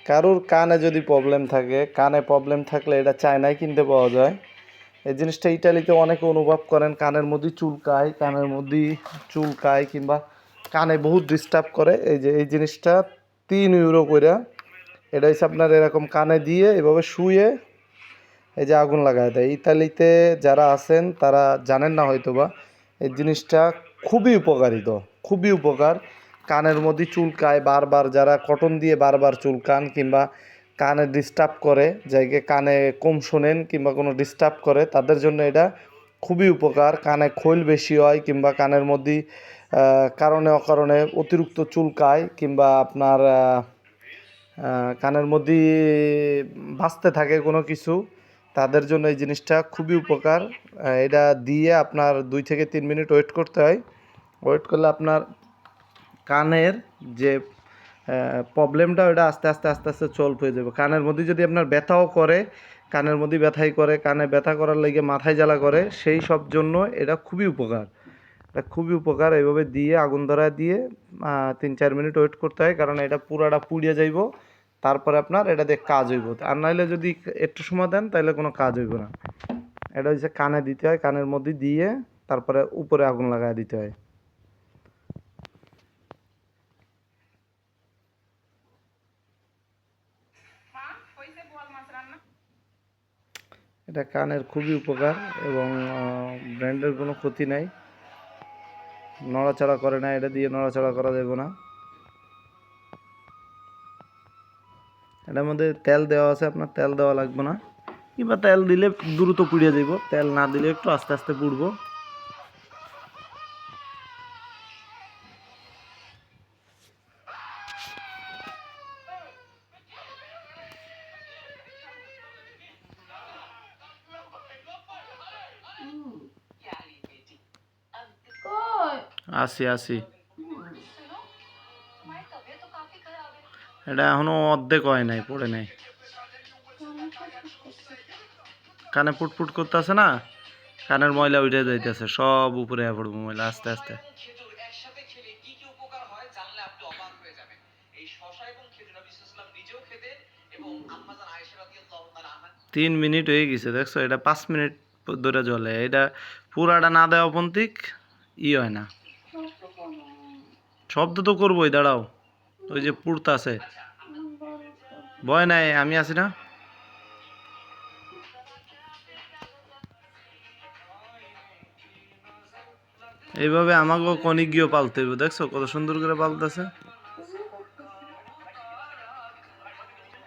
কারোর কানে যদি প্রবলেম থাকে, কানে প্রবলেম থাকলে এটা চায়নায় কিনতে পাওয়া যায়। এই জিনিসটা ইটালিতে অনেকে অনুভব করেন, কানের মধ্যে চুলকায় কিংবা কানে বহুত ডিস্টার্ব করে। এই যে এই জিনিসটা 3 ইউরো কইরা। এটা হচ্ছে আপনার এরকম কানে দিয়ে এভাবে শুয়ে এই যে আগুন লাগায় দেয়। ইতালিতে যারা আছেন তারা জানেন না হয়তোবা, এই জিনিসটা খুবই উপকারিত, খুবই উপকার। কানের মধ্যে চুলকায় বারবার, যারা কটন দিয়ে বারবার চুলকান কিংবা কানে ডিস্টার্ব করে, জায়গায় কানে কম শোনেন কিংবা কোনো ডিস্টার্ব করে, তাদের জন্য এটা খুবই উপকার। কানে খৈল বেশি হয় কিংবা কানের মধ্যে কারণে অকারণে অতিরিক্ত চুলকায় কিংবা আপনার কানের মধ্যে ভাসতে থাকে কোনো কিছু, তাদের জন্য এই জিনিসটা খুবই উপকার। এটা দিয়ে আপনার 2 থেকে 3 মিনিট ওয়েট করতে হয়। ওয়েট করলে আপনার কানের যে প্রবলেমটা ওটা আস্তে আস্তে আস্তে আস্তে সলভ হয়ে যাবে। কানের মধ্যে যদি আপনার ব্যথাও করে, কানের মধ্যে ব্যথাই করে, কানে ব্যথা করার লেগে মাথায় জ্বালা করে, সেই সব জন্য এটা খুবই উপকার। এটা খুবই উপকার। এইভাবে দিয়ে আগুন ধরায় দিয়ে 3-4 মিনিট ওয়েট করতে হয়, কারণ এটা পুরাটা পুড়িয়ে যাইব। তারপরে আপনার এটা দিয়ে কাজ হইব। আর নাইলে যদি একটু সময় দেন তাহলে কোনো কাজ হইব না। এটা হচ্ছে কানে দিতে হয়, কানের মধ্যে দিয়ে তারপরে উপরে আগুন লাগায় দিতে হয়। এটা কানের খুবই উপকার এবং ব্র্যান্ডের কোনো ক্ষতি নাই, নড়াচড়া করে না, এটা দিয়ে নড়াচড়া করা যাবে না। এটার মধ্যে তেল দেওয়া আছে, আপনার তেল দেওয়া লাগবে না, কিংবা তেল দিলে দ্রুত পুড়ে যাব, তেল না দিলে একটু আস্তে আস্তে পুড়বো। আসি আসি, এটা এখনো অর্ধেক হয় নাই, পড়ে নাই। কানে পুটপুট করতেছে না, কানের ময়লা উঠে যাইতেছে, সব উপরে পড়বো ময়লা আস্তে আস্তে। 3 মিনিট হয়ে গেছে, দেখছো? এটা 5 মিনিট ধরে জ্বলে। এটা পুরাটা না দেওয়া পন্থিক হয় না। শব্দ তো করবোই, দাঁড়াও, ওই যে পুড়তাছে। ভয় নাই, আমি আছি না। এইভাবে আমাকেও কনিক গিয়েও পালতে হইব, দেখছো কত সুন্দর করে পালতেছে।